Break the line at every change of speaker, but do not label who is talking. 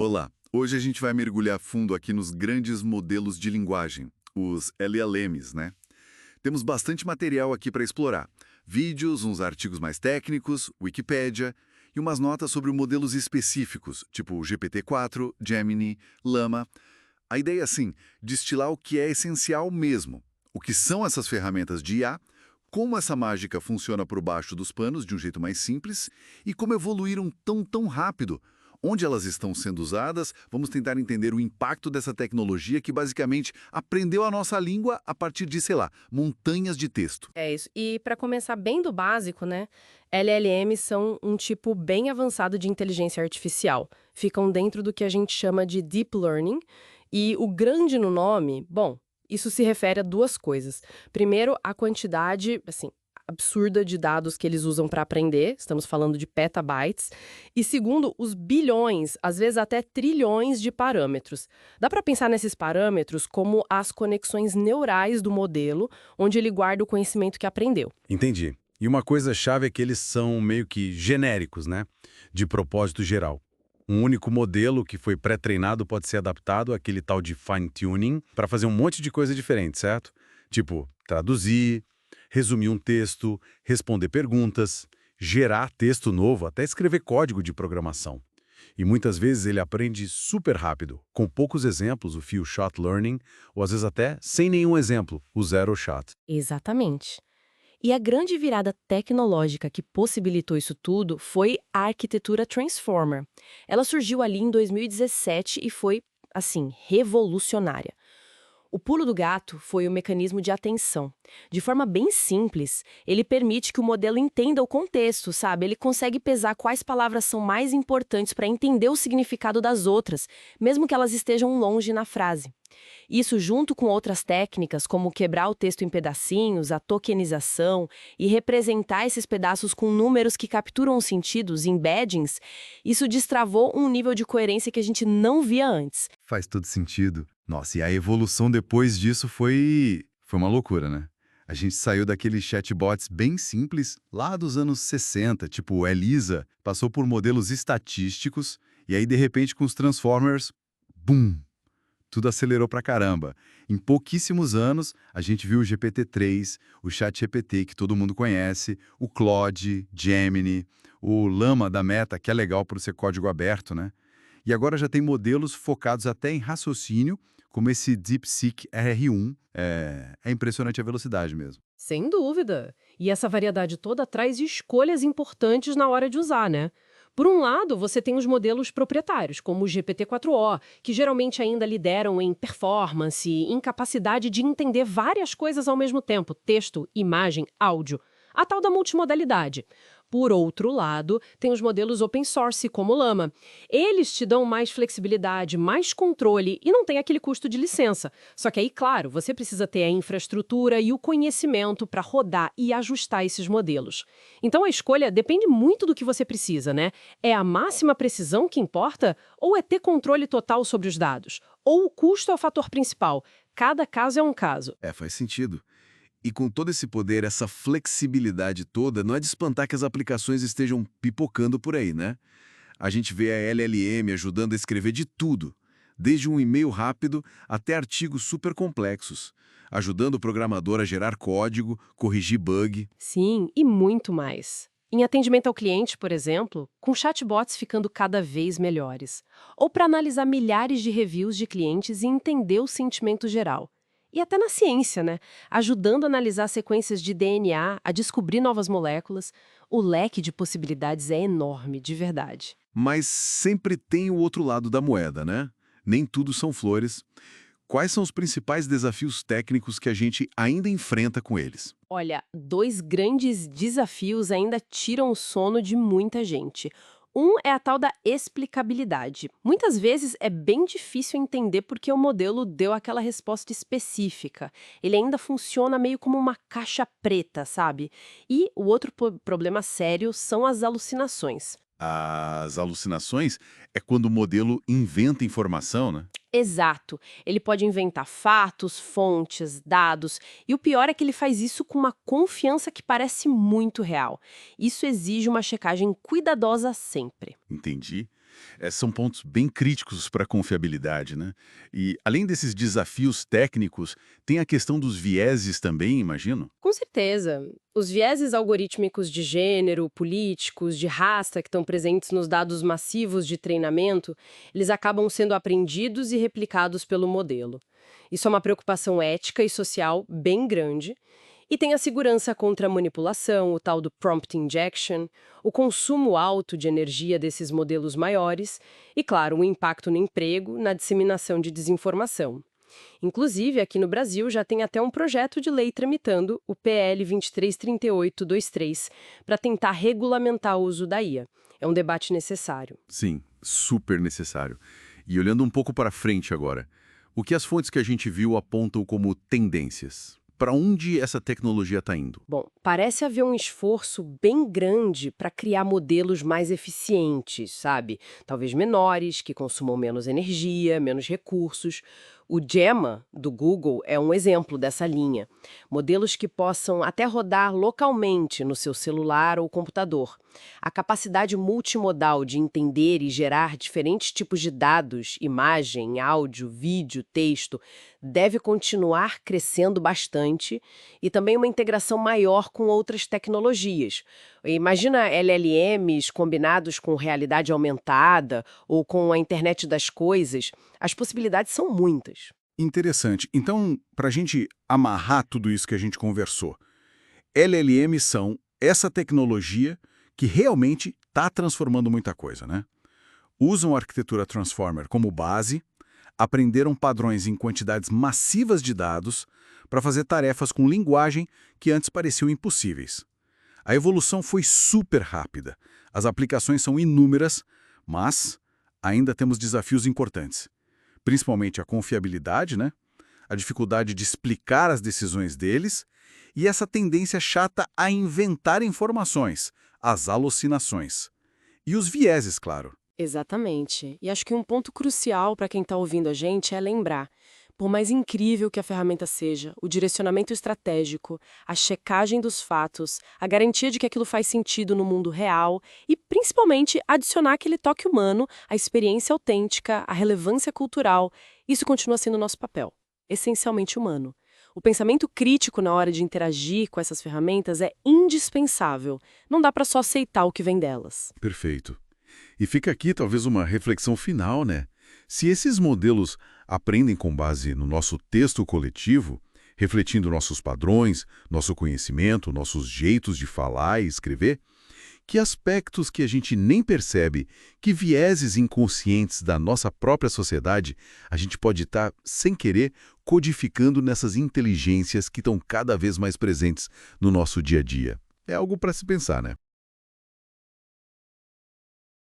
Olá, hoje a gente vai mergulhar fundo aqui nos grandes modelos de linguagem, os LLMs, né? Temos bastante material aqui para explorar. Vídeos, uns artigos mais técnicos, Wikipédia e umas notas sobre modelos específicos, tipo o GPT-4, Gemini, Llama. A ideia é, assim, destilar o que é essencial mesmo. O que são essas ferramentas de IA, como essa mágica funciona por baixo dos panos de um jeito mais simples e como evoluíram tão rápido. Onde elas estão sendo usadas, vamos tentar entender o impacto dessa tecnologia que basicamente aprendeu a nossa língua a partir de, sei lá, montanhas de texto.
É isso. E para começar bem do básico, né? LLMs são um tipo bem avançado de inteligência artificial. Ficam dentro do que a gente chama de deep learning. E o grande no nome, bom, isso se refere a duas coisas. Primeiro, a quantidade, assim, absurda de dados que eles usam para aprender, estamos falando de petabytes. E segundo, os bilhões, às vezes até trilhões de parâmetros. Dá para pensar nesses parâmetros como as conexões neurais do modelo, onde ele guarda o conhecimento que aprendeu.
Entendi. E uma coisa chave é que eles são meio que genéricos, né? De propósito geral. Um único modelo que foi pré-treinado pode ser adaptado àquele tal de fine-tuning para fazer um monte de coisa diferente, certo? Tipo, traduzir, resumir um texto, responder perguntas, gerar texto novo, até escrever código de programação. E muitas vezes ele aprende super rápido, com poucos exemplos, o few shot learning, ou às vezes até sem nenhum exemplo, o zero shot.
Exatamente. E a grande virada tecnológica que possibilitou isso tudo foi a arquitetura Transformer. Ela surgiu ali em 2017 e foi, assim, revolucionária. O pulo do gato foi o mecanismo de atenção. De forma bem simples, ele permite que o modelo entenda o contexto, sabe? Ele consegue pesar quais palavras são mais importantes para entender o significado das outras, mesmo que elas estejam longe na frase. Isso, junto com outras técnicas, como quebrar o texto em pedacinhos, a tokenização e representar esses pedaços com números que capturam os sentidos, embeddings, isso destravou um nível de coerência que a gente não via antes.
Faz todo sentido. Nossa, e a evolução depois disso foi uma loucura, né? A gente saiu daqueles chatbots bem simples lá dos anos 60, tipo o Elisa, passou por modelos estatísticos e aí de repente com os Transformers, bum! Tudo acelerou pra caramba. Em pouquíssimos anos, a gente viu o GPT-3, o ChatGPT, que todo mundo conhece, o Claude, Gemini, o Llama da Meta, que é legal por ser código aberto, né? E agora já tem modelos focados até em raciocínio, como esse DeepSeek R1. É impressionante a velocidade mesmo.
Sem dúvida. E essa variedade toda traz escolhas importantes na hora de usar, né? Por um lado, você tem os modelos proprietários, como o GPT-4o, que geralmente ainda lideram em performance, em capacidade de entender várias coisas ao mesmo tempo, texto, imagem, áudio. A tal da multimodalidade. Por outro lado, tem os modelos open source, como o Llama. Eles te dão mais flexibilidade, mais controle e não tem aquele custo de licença. Só que aí, claro, você precisa ter a infraestrutura e o conhecimento para rodar e ajustar esses modelos. Então a escolha depende muito do que você precisa, né? É a máxima precisão que importa ou é ter controle total sobre os dados? Ou o custo é o fator principal? Cada caso é um caso.
Faz sentido. E com todo esse poder, essa flexibilidade toda, não é de espantar que as aplicações estejam pipocando por aí, né? A gente vê a LLM ajudando a escrever de tudo, desde um e-mail rápido até artigos super complexos, ajudando o programador a gerar código, corrigir bug.
Sim, e muito mais. Em atendimento ao cliente, por exemplo, com chatbots ficando cada vez melhores. Ou para analisar milhares de reviews de clientes e entender o sentimento geral. E até na ciência, né? Ajudando a analisar sequências de DNA, a descobrir novas moléculas. O leque de possibilidades é enorme, de verdade.
Mas sempre tem o outro lado da moeda, né? Nem tudo são flores. Quais são os principais desafios técnicos que a gente ainda enfrenta com eles?
Olha, dois grandes desafios ainda tiram o sono de muita gente. Um é a tal da explicabilidade. Muitas vezes é bem difícil entender por que o modelo deu aquela resposta específica. Ele ainda funciona meio como uma caixa preta, sabe? E o outro problema sério são as alucinações.
As alucinações é quando o modelo inventa informação, né?
Exato. Ele pode inventar fatos, fontes, dados, e o pior é que ele faz isso com uma confiança que parece muito real. Isso exige uma checagem cuidadosa sempre.
Entendi.
São pontos bem críticos para a confiabilidade, né? E, além desses desafios técnicos, tem a questão dos vieses também, imagino?
Com certeza. Os vieses algorítmicos de gênero, políticos, de raça que estão presentes nos dados massivos de treinamento, eles acabam sendo aprendidos e replicados pelo modelo. Isso é uma preocupação ética e social bem grande. E tem a segurança contra a manipulação, o tal do prompt injection, o consumo alto de energia desses modelos maiores e, claro, o impacto no emprego, na disseminação de desinformação. Inclusive, aqui no Brasil já tem até um projeto de lei tramitando, o PL 233823, para tentar regulamentar o uso da IA. É um debate necessário.
Sim, super necessário. E olhando um pouco para frente agora, o que as fontes que a gente viu apontam como tendências? Para onde essa tecnologia está indo?
Bom, parece haver um esforço bem grande para criar modelos mais eficientes, sabe? Talvez menores, que consumam menos energia, menos recursos. O Gemma, do Google, é um exemplo dessa linha. Modelos que possam até rodar localmente no seu celular ou computador. A capacidade multimodal de entender e gerar diferentes tipos de dados, imagem, áudio, vídeo, texto, deve continuar crescendo bastante e também uma integração maior com outras tecnologias. Imagina LLMs combinados com realidade aumentada ou com a internet das coisas. As possibilidades são muitas.
Interessante. Então, para a gente amarrar tudo isso que a gente conversou, LLMs são essa tecnologia que realmente está transformando muita coisa, né? Usam a arquitetura Transformer como base, aprenderam padrões em quantidades massivas de dados para fazer tarefas com linguagem que antes pareciam impossíveis. A evolução foi super rápida, as aplicações são inúmeras, mas ainda temos desafios importantes. Principalmente a confiabilidade, né? A dificuldade de explicar as decisões deles e essa tendência chata a inventar informações, as alucinações. E os vieses, claro.
Exatamente. E acho que um ponto crucial para quem está ouvindo a gente é lembrar, por mais incrível que a ferramenta seja, o direcionamento estratégico, a checagem dos fatos, a garantia de que aquilo faz sentido no mundo real e, principalmente, adicionar aquele toque humano, a experiência autêntica, a relevância cultural, isso continua sendo nosso papel, essencialmente humano. O pensamento crítico na hora de interagir com essas ferramentas é indispensável. Não dá para só aceitar o que vem delas.
Perfeito. E fica aqui talvez uma reflexão final, né? Se esses modelos aprendem com base no nosso texto coletivo, refletindo nossos padrões, nosso conhecimento, nossos jeitos de falar e escrever, que aspectos que a gente nem percebe, que vieses inconscientes da nossa própria sociedade, a gente pode estar, sem querer, codificando nessas inteligências que estão cada vez mais presentes no nosso dia a dia. É algo para se pensar, né?